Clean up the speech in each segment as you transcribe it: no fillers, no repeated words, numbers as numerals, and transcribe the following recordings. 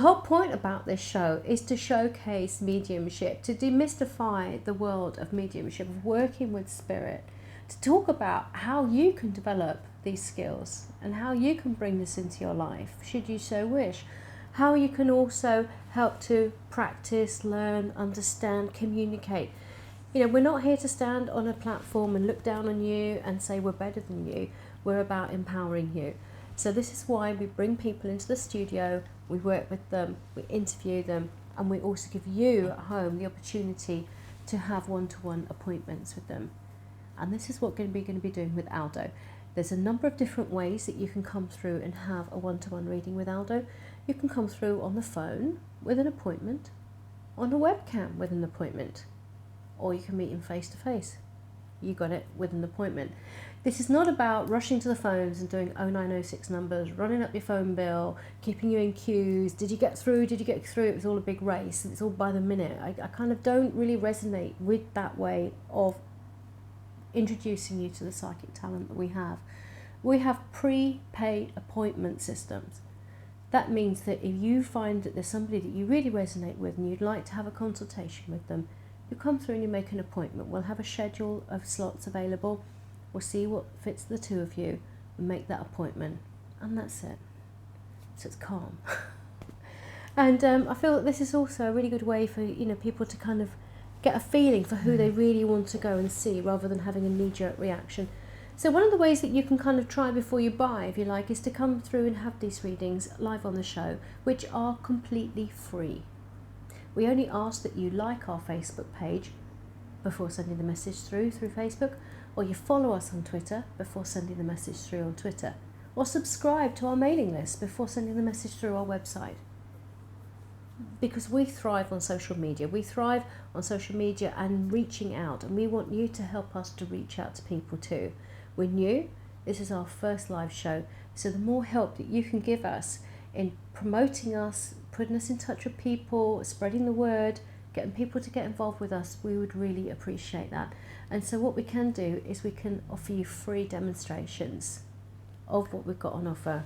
whole point about this show is to showcase mediumship, to demystify the world of mediumship, of working with spirit, to talk about how you can develop these skills and how you can bring this into your life, should you so wish. How you can also help to practice, learn, understand, communicate. You know, we're not here to stand on a platform and look down on you and say we're better than you. We're about empowering you. So this is why we bring people into the studio, we work with them, we interview them, and we also give you at home the opportunity to have one-to-one appointments with them. And this is what we're going to be doing with Aldo. There's a number of different ways that you can come through and have a one-to-one reading with Aldo. You can come through on the phone with an appointment, on a webcam with an appointment, or you can meet him face-to-face. You got it, with an appointment. This is not about rushing to the phones and doing 0906 numbers, running up your phone bill, keeping you in queues. Did you get through? Did you get through? It was all a big race, and it's all by the minute. I kind of don't really resonate with that way of introducing you to the psychic talent that we have. We have pre-paid appointment systems. That means that if you find that there's somebody that you really resonate with and you'd like to have a consultation with them, you come through and you make an appointment. We'll have a schedule of slots available. We'll see what fits the two of you and make that appointment. And that's it. So it's calm. And I feel that this is also a really good way for people to kind of get a feeling for who they really want to go and see, rather than having a knee-jerk reaction. So one of the ways that you can kind of try before you buy, if you like, is to come through and have these readings live on the show, which are completely free. We only ask that you like our Facebook page before sending the message through Facebook, or you follow us on Twitter before sending the message through on Twitter, or subscribe to our mailing list before sending the message through our website. Because we thrive on social media. We thrive on social media and reaching out, and we want you to help us to reach out to people too. We're new. This is our first live show, so the more help that you can give us in promoting us, putting us in touch with people, spreading the word, getting people to get involved with us, we would really appreciate that. And so what we can do is we can offer you free demonstrations of what we've got on offer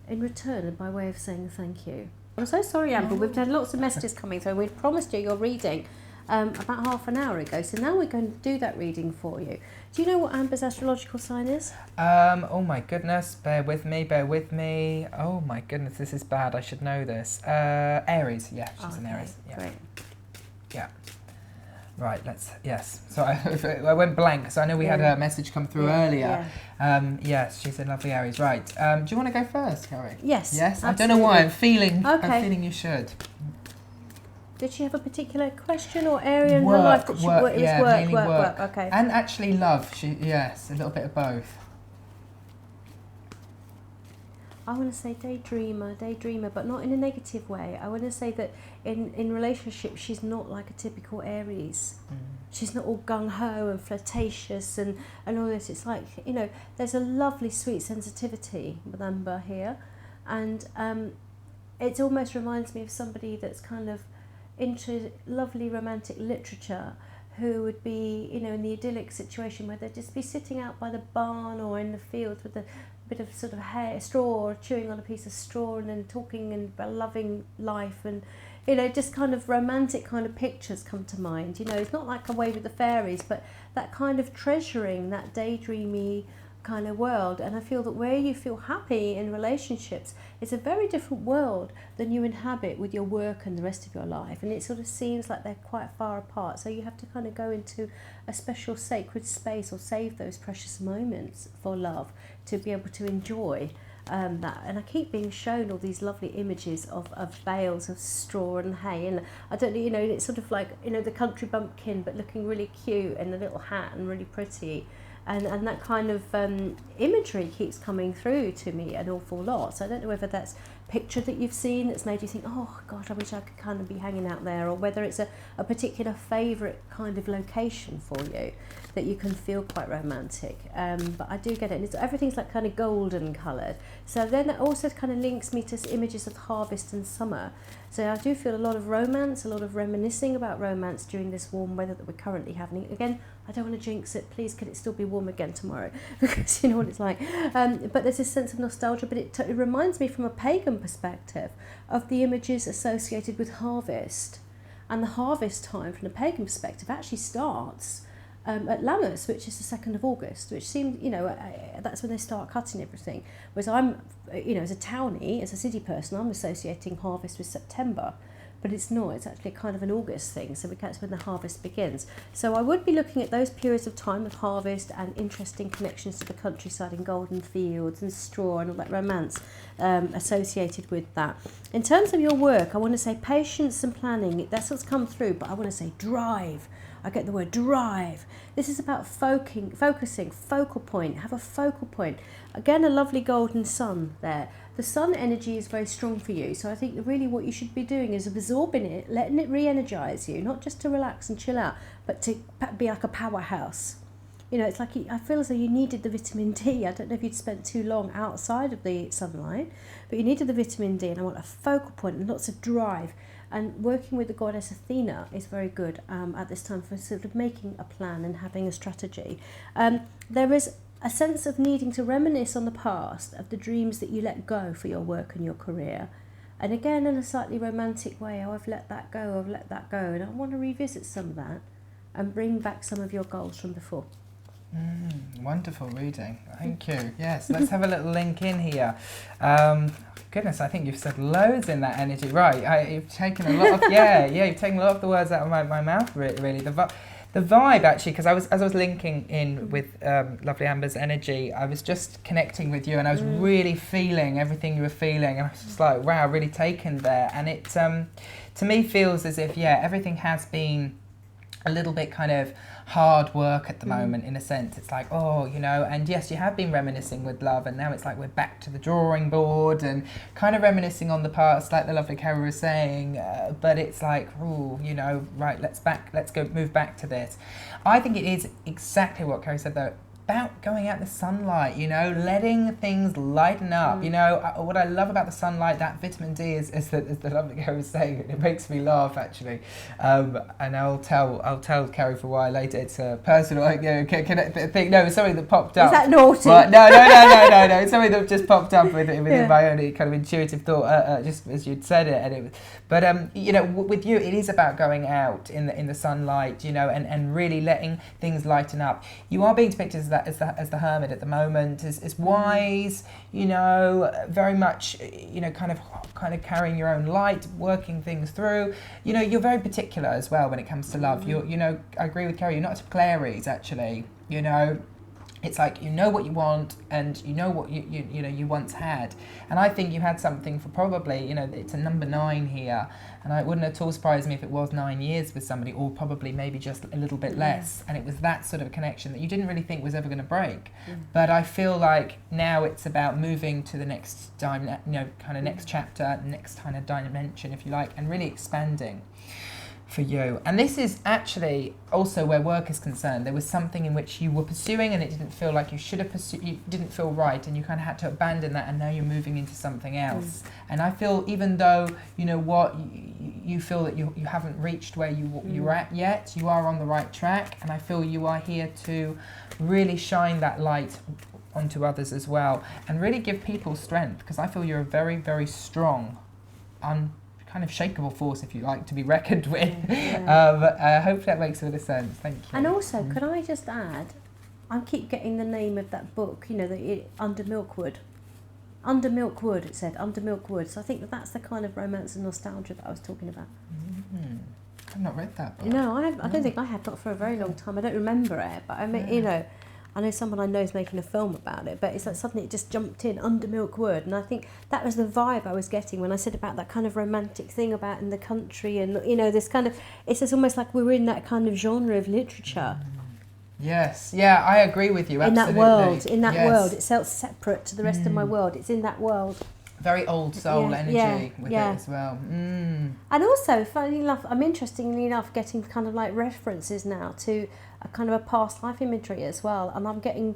in return, and by way of saying thank you. I'm so sorry, Amber, we've had lots of messages coming through. We'd promised you your reading about half an hour ago, so now we're going to do that reading for you. Do you know what Amber's astrological sign is? Oh my goodness, bear with me. Oh my goodness, this is bad, I should know this. Aries, yeah, she's an Aries. Yeah. Great. Yeah. Right, yes. So I went blank, so I know we had a message come through earlier. Yeah. Yes, she's a lovely Aries. Right, do you want to go first, Carrie? Yes. Yes? Absolutely. I don't know why, I'm feeling you should. Did she have a particular question or area in her life that she work? Mainly work. Okay. And actually love. Yes, a little bit of both. I want to say daydreamer, but not in a negative way. I want to say that in relationships, she's not like a typical Aries. She's not all gung-ho and flirtatious and all this. It's like, there's a lovely sweet sensitivity with Amber here. And it almost reminds me of somebody that's kind of into lovely romantic literature, who would be, in the idyllic situation where they'd just be sitting out by the barn or in the fields with a bit of sort of straw, or chewing on a piece of straw, and then talking and loving life, and just kind of romantic kind of pictures come to mind. It's not like Away with the Fairies, but that kind of treasuring, that daydreamy kind of world. And I feel that where you feel happy in relationships, it's a very different world than you inhabit with your work and the rest of your life, and it sort of seems like they're quite far apart. So you have to kind of go into a special sacred space, or save those precious moments for love to be able to enjoy that. And I keep being shown all these lovely images of bales of straw and hay, and I don't know, it's sort of like the country bumpkin, but looking really cute in a little hat and really pretty. And that kind of imagery keeps coming through to me an awful lot. So I don't know whether that's a picture that you've seen that's made you think, oh gosh, I wish I could kind of be hanging out there, or whether it's a particular favourite kind of location for you. that you can feel quite romantic. But I do get it. And everything's like kind of golden coloured. So then it also kind of links me to images of harvest and summer. So I do feel a lot of romance, a lot of reminiscing about romance during this warm weather that we're currently having. Again, I don't want to jinx it. Please, could it still be warm again tomorrow? Because you know what it's like. But there's this sense of nostalgia. But it reminds me from a pagan perspective of the images associated with harvest. And the harvest time from the pagan perspective actually starts at Lammas, which is the 2nd of August, which seems, that's when they start cutting everything. Whereas I'm, as a townie, as a city person, I'm associating harvest with September. But it's not, it's actually kind of an August thing, so that's when the harvest begins. So I would be looking at those periods of time of harvest and interesting connections to the countryside and golden fields and straw and all that romance associated with that. In terms of your work, I want to say patience and planning, that's what's come through, but I want to say drive. I get the word drive. This is about focusing, focal point, have a focal point. Again, a lovely golden sun there. The sun energy is very strong for you, so I think really what you should be doing is absorbing it, letting it re-energize you, not just to relax and chill out, but to be like a powerhouse. It's like I feel as though you needed the vitamin D. I don't know if you'd spent too long outside of the sunlight, but you needed the vitamin D, and I want a focal point and lots of drive. And working with the goddess Athena is very good at this time for sort of making a plan and having a strategy. There is a sense of needing to reminisce on the past, of the dreams that you let go for your work and your career. And again, in a slightly romantic way, I've let that go, and I want to revisit some of that and bring back some of your goals from before. Wonderful reading. Thank you. Yes, let's have a little link in here. Goodness, I think you've said loads in that energy. Right, you've taken a lot of, you've taken a lot of the words out of my mouth, really. The vibe, actually, because as I was linking in with lovely Amber's energy, I was just connecting with you, and I was really feeling everything you were feeling, and I was just like, wow, really taken there. And it, to me, feels as if, everything has been a little bit kind of hard work at the moment, in a sense. It's like, and yes, you have been reminiscing with love, and now it's like we're back to the drawing board and kind of reminiscing on the past, like the lovely Carrie was saying, but it's like, right, let's go move back to this. I think it is exactly what Carrie said, though, about going out in the sunlight, letting things lighten up. What I love about the sunlight, that vitamin D, is that, as the lovely Carrie was saying, it makes me laugh, actually. And I'll tell Carrie for a while later. It's a personal, thing. No, it's something that popped up. Is that naughty? But no. It's something that just popped up within my own kind of intuitive thought, just as you'd said it. And it was, but with you, it is about going out in the sunlight, and really letting things lighten up. You are being depicted as the hermit at the moment, is wise, very much, kind of carrying your own light, working things through. You're very particular as well when it comes to love. I agree with Carrie. You're not a typical Aries, actually. It's like what you want, and what you once had. And I think you had something for probably, it's a number 9 here, and it wouldn't at all surprise me if it was 9 years with somebody, or probably maybe just a little bit less. And it was that sort of a connection that you didn't really think was ever going to break. But I feel like now it's about moving to the next kind of next chapter, next kind of dimension, if you like, and really expanding for you. And this is actually also where work is concerned. There was something in which you were pursuing, and it didn't feel like you should have pursued, you didn't feel right, and you kind of had to abandon that, and now you're moving into something else. And I feel, even though you feel that you haven't reached where you're at yet, you are on the right track, and I feel you are here to really shine that light onto others as well, and really give people strength, because I feel you're a very, very strong, kind of shakeable force, if you like, to be reckoned with. Hopefully that makes a bit of sense. Thank you. And also, could I just add, I keep getting the name of that book, Under Milkwood. Under Milkwood, it said, Under Milkwood. So I think that's the kind of romance and nostalgia that I was talking about. I've not read that book. No, I don't think I have, not for a very long time. I don't remember it, but I mean, I know someone I know is making a film about it, but it's like suddenly it just jumped in, Under Milkwood, and I think that was the vibe I was getting when I said about that kind of romantic thing about in the country, and this kind of, it's just almost like we were in that kind of genre of literature. Yes, I agree with you, absolutely. In that world, it felt separate to the rest of my world. It's in that world. very old soul energy with it as well. And also, funnily enough, I'm interestingly enough getting kind of like references now to a kind of a past life imagery as well, and I'm getting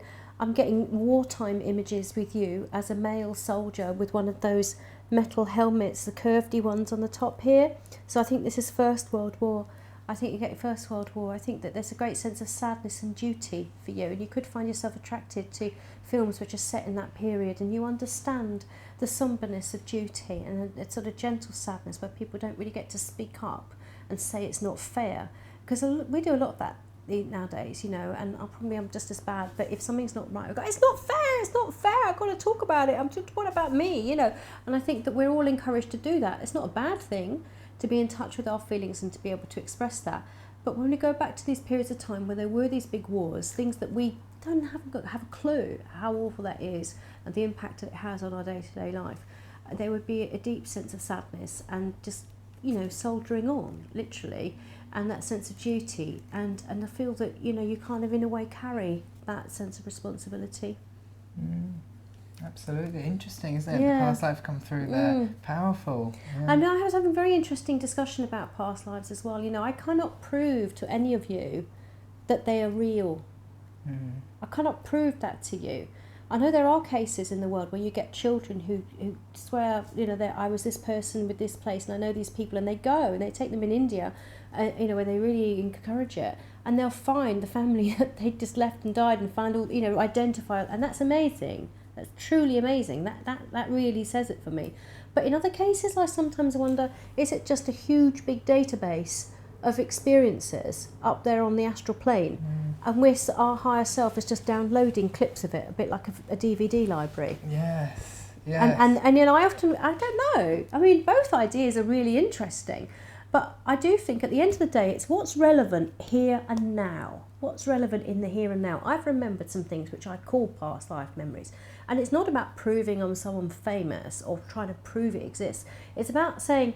wartime images with you as a male soldier with one of those metal helmets, the curvedy ones on the top here. So I think this is First World War. I think you get First World War. I think that there's a great sense of sadness and duty for you, and you could find yourself attracted to films which are set in that period, and you understand the somberness of duty and a sort of gentle sadness where people don't really get to speak up and say it's not fair, because we do a lot of that nowadays, you know, and I'm just as bad. But if something's not right, I go, it's not fair, I've got to talk about it, what about me, you know? And I think that we're all encouraged to do that. It's not a bad thing to be in touch with our feelings and to be able to express that. But when we go back to these periods of time where there were these big wars, things that we don't have a clue how awful that is and the impact that it has on our day-to-day life, there would be a deep sense of sadness and just, you know, soldiering on, literally, and that sense of duty, and I feel that, you know, you kind of in a way carry that sense of responsibility. Absolutely. Interesting, isn't it? The past life come through there. Powerful. And I was having a very interesting discussion about past lives as well. You know, I cannot prove to any of you that they are real. I cannot prove that to you. I know there are cases in the world where you get children who swear, you know, that I was this person with this place and I know these people, and they go and they take them in India, you know, where they really encourage it, and they'll find the family that they just left and died and find all, you know, identify, and that's amazing. That's truly amazing. That really says it for me. But in other cases, I sometimes wonder, is it just a huge big database of experiences up there on the astral plane, and our higher self is just downloading clips of it, a bit like a DVD library? Yes. And you know, I don't know. I mean, both ideas are really interesting, but I do think at the end of the day, it's what's relevant here and now. What's relevant in the here and now. I've remembered some things which I call past life memories, and it's not about proving I'm someone famous or trying to prove it exists. It's about saying,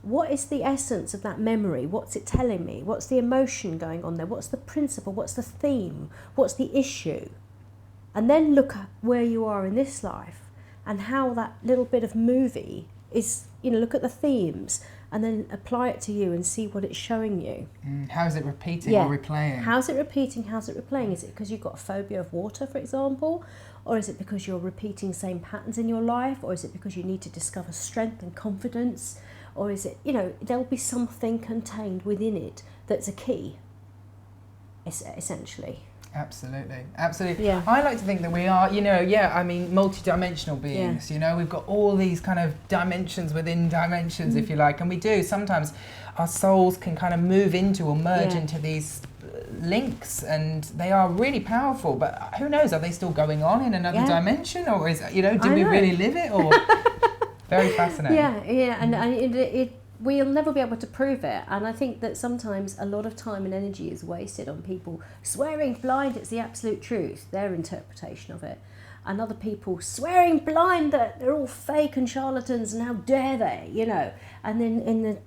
what is the essence of that memory? What's it telling me? What's the emotion going on there? What's the principle? What's the theme? What's the issue? And then look at where you are in this life and how that little bit of movie is, you know, look at the themes and then apply it to you and see what it's showing you. How is it repeating or replaying? How's it repeating? How's it replaying? Is it because you've got a phobia of water, for example? Or is it because you're repeating same patterns in your life? Or is it because you need to discover strength and confidence? Or is it, you know, there'll be something contained within it that's a key, essentially. Absolutely. Yeah. I like to think that we are, you know, I mean, multi-dimensional beings, you know, we've got all these kind of dimensions within dimensions, if you like, and we do. Sometimes our souls can kind of move into or merge into these links, and they are really powerful, but who knows, are they still going on in another dimension, or is, you know, do we really live it, or... Very fascinating. And we'll never be able to prove it. And I think that sometimes a lot of time and energy is wasted on people swearing blind it's the absolute truth, their interpretation of it. And other people swearing blind that they're all fake and charlatans and how dare they, you know. And then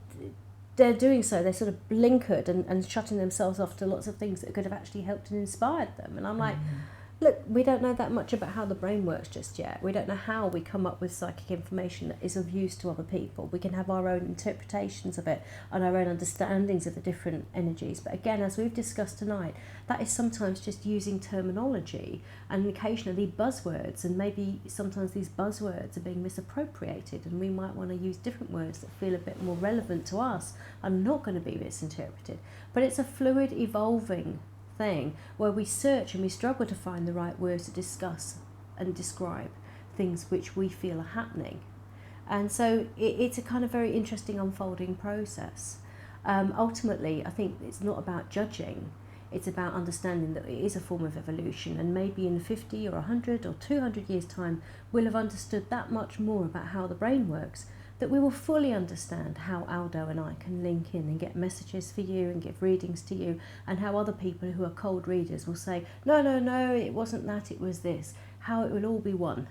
they're doing so, they're sort of blinkered and shutting themselves off to lots of things that could have actually helped and inspired them. And I'm like... Look, we don't know that much about how the brain works just yet. We don't know how we come up with psychic information that is of use to other people. We can have our own interpretations of it and our own understandings of the different energies. But again, as we've discussed tonight, that is sometimes just using terminology and occasionally buzzwords, and maybe sometimes these buzzwords are being misappropriated, and we might want to use different words that feel a bit more relevant to us and not going to be misinterpreted. But it's a fluid, evolving thing where we search and we struggle to find the right words to discuss and describe things which we feel are happening. And so it's a kind of very interesting unfolding process. Ultimately, I think it's not about judging, it's about understanding that it is a form of evolution, and maybe in 50 or 100 or 200 years' time we'll have understood that much more about how the brain works, that we will fully understand how Aldo and I can link in and get messages for you and give readings to you, and how other people who are cold readers will say, no, it wasn't that, it was this. How it will all be one.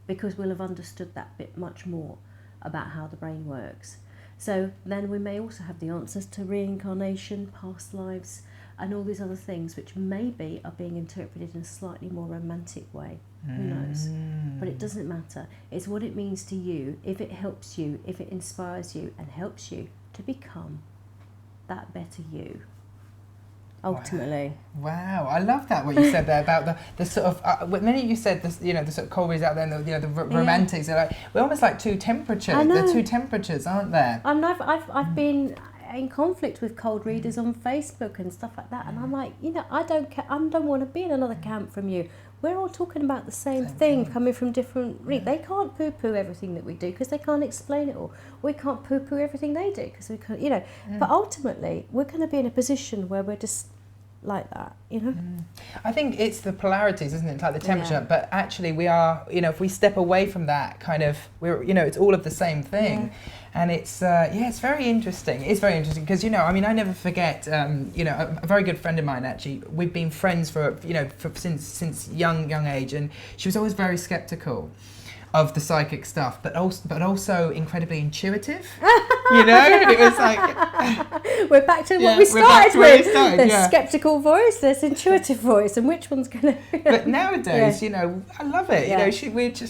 Because we'll have understood that bit much more about how the brain works. So then we may also have the answers to reincarnation, past lives, and all these other things which maybe are being interpreted in a slightly more romantic way. Who knows? But it doesn't matter. It's what it means to you, if it helps you, if it inspires you and helps you to become that better you. Ultimately. Wow, I love that what you said there about the sort of when you said this, you know, the sort of Colbys out there, and the romantics. Are like, we're almost like two temperatures. They're two temperatures, aren't there? I know. I've been in conflict with cold readers on Facebook and stuff like that, and I'm like, you know, I don't want to be in another camp from you. We're all talking about the same thing, coming from different readers. They can't poo-poo everything that we do because they can't explain it all. We can't poo-poo everything they do because we can't, you know. But ultimately, we're going to be in a position where we're just like that, you know. I think it's the polarities, isn't it? It's like the temperature, but actually we are, you know, if we step away from that kind of, we're, you know, it's all of the same thing. And it's it's very interesting. It's very interesting because, you know, I mean, I never forget, you know, a very good friend of mine, actually, we've been friends for, you know, since young age, and she was always very skeptical of the psychic stuff, but also incredibly intuitive. You know, and it was like we're back to what we started with. There's skeptical voice, there's intuitive voice, and which one's gonna? But nowadays, you know, I love it. You know,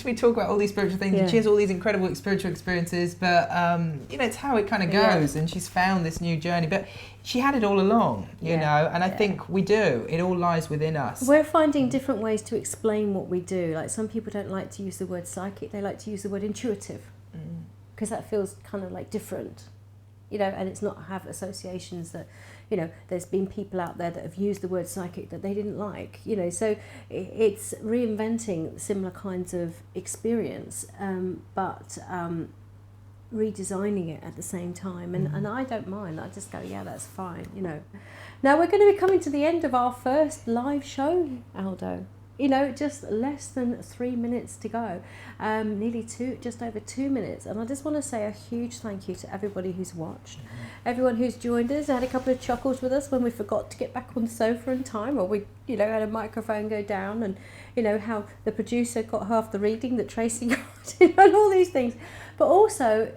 we talk about all these spiritual things, and she has all these incredible spiritual experiences. But you know, it's how it kind of goes, and she's found this new journey. But she had it all along, you know, and I think we do. It all lies within us. We're finding different ways to explain what we do. Like some people don't like to use the word psychic; they like to use the word intuitive. Because that feels kind of like different, you know, and it's not have associations that, you know, there's been people out there that have used the word psychic that they didn't like, you know, so it's reinventing similar kinds of experience, but redesigning it at the same time, and I don't mind. I just go, yeah, that's fine, you know. Now we're going to be coming to the end of our first live show, Aldo. You know, just less than 3 minutes to go, nearly just over 2 minutes. And I just want to say a huge thank you to everybody who's watched, everyone who's joined us. I had a couple of chuckles with us when we forgot to get back on the sofa in time, or we, you know, had a microphone go down, and, you know, how the producer got half the reading that Tracy got, you know, and all these things. But also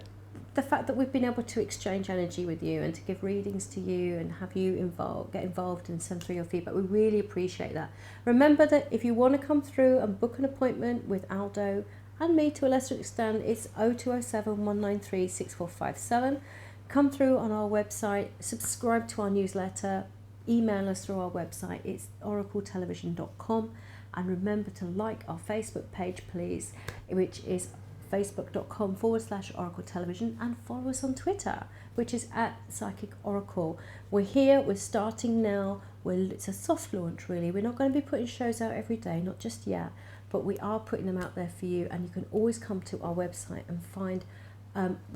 the fact that we've been able to exchange energy with you and to give readings to you and have you get involved and send through your feedback. We really appreciate that. Remember that if you want to come through and book an appointment with Aldo and me to a lesser extent, it's 0207 193 6457. Come through on our website, subscribe to our newsletter, email us through our website. It's oracletelevision.com. And remember to like our Facebook page, please, which is facebook.com/Oracle Television, and follow us on Twitter, which is @PsychicOracle. We're here, we're starting now. It's a soft launch, really. We're not going to be putting shows out every day, not just yet, but we are putting them out there for you, and you can always come to our website and find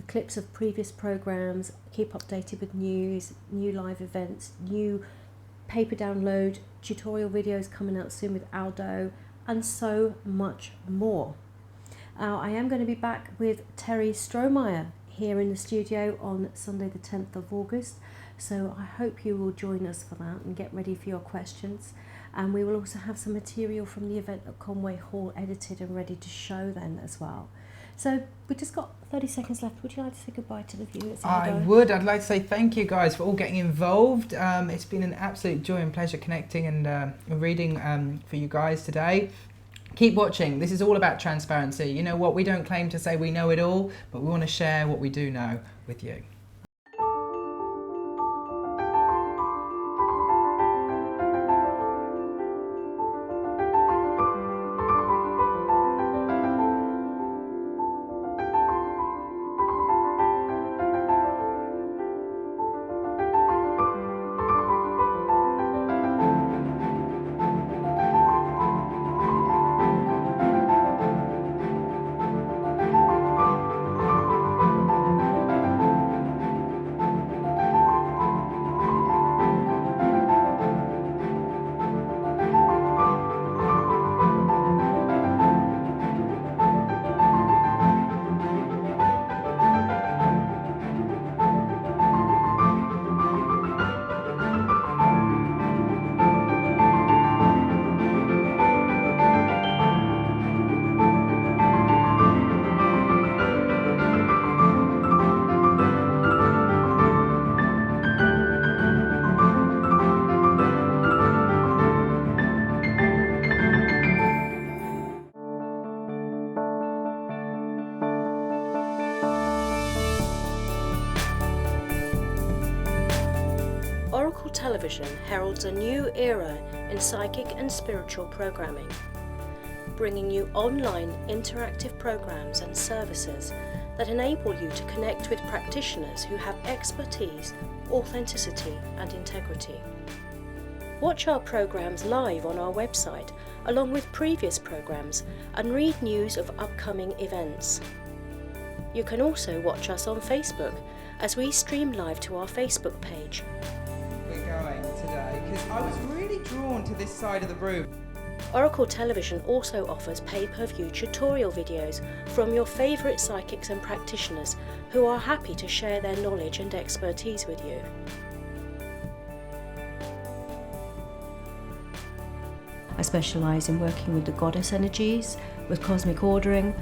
clips of previous programs, keep updated with news, new live events, new paper download, tutorial videos coming out soon with Aldo, and so much more. I am going to be back with Terry Strohmeyer here in the studio on Sunday the 10th of August, so I hope you will join us for that and get ready for your questions. And we will also have some material from the event at Conway Hall edited and ready to show then as well. So we've just got 30 seconds left. Would you like to say goodbye to the viewers? I would. I'd like to say thank you guys for all getting involved. It's been an absolute joy and pleasure connecting and reading for you guys today. Keep watching. This is all about transparency. You know what? We don't claim to say we know it all, but we want to share what we do know with you. Television heralds a new era in psychic and spiritual programming, bringing you online interactive programs and services that enable you to connect with practitioners who have expertise, authenticity and integrity. Watch our programs live on our website, along with previous programs, and read news of upcoming events. You can also watch us on Facebook as we stream live to our Facebook page. We're going today because I was really drawn to this side of the room. Oracle Television also offers pay-per-view tutorial videos from your favourite psychics and practitioners who are happy to share their knowledge and expertise with you. I specialise in working with the goddess energies, with cosmic ordering.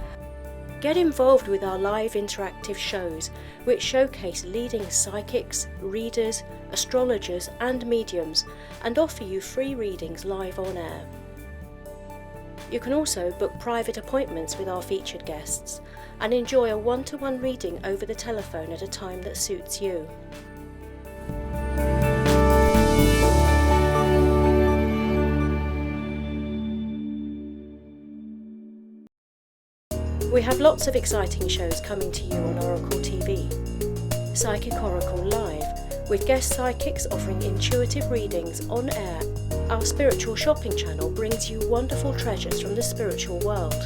Get involved with our live interactive shows, which showcase leading psychics, readers, astrologers and mediums, and offer you free readings live on air. You can also book private appointments with our featured guests and enjoy a one-to-one reading over the telephone at a time that suits you. We have lots of exciting shows coming to you on Oracle TV. Psychic Oracle Live, with guest psychics offering intuitive readings on air. Our spiritual shopping channel brings you wonderful treasures from the spiritual world.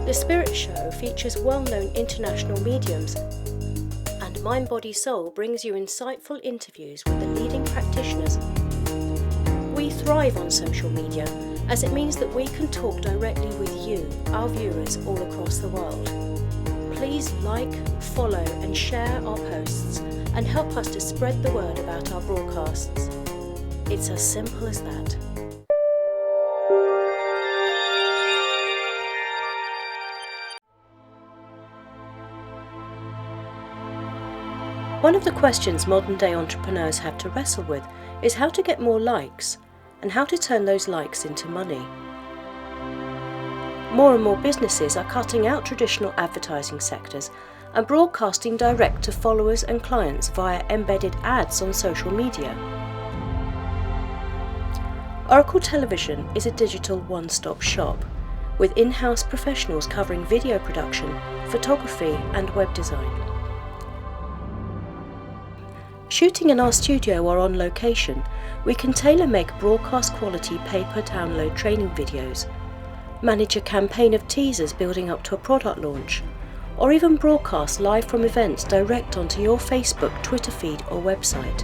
The Spirit Show features well-known international mediums, and Mind Body Soul brings you insightful interviews with the leading practitioners. We thrive on social media, as it means that we can talk directly with you, our viewers all across the world. Please like, follow and share our posts and help us to spread the word about our broadcasts. It's as simple as that. One of the questions modern day entrepreneurs have to wrestle with is how to get more likes and how to turn those likes into money. More and more businesses are cutting out traditional advertising sectors and broadcasting direct to followers and clients via embedded ads on social media. Oracle Television is a digital one-stop shop with in-house professionals covering video production, photography and web design. Shooting in our studio or on location, we can tailor-make broadcast quality pay-per-download training videos, manage a campaign of teasers building up to a product launch, or even broadcast live from events direct onto your Facebook, Twitter feed or website.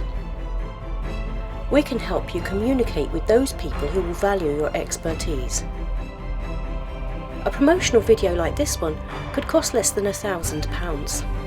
We can help you communicate with those people who will value your expertise. A promotional video like this one could cost less than £1,000.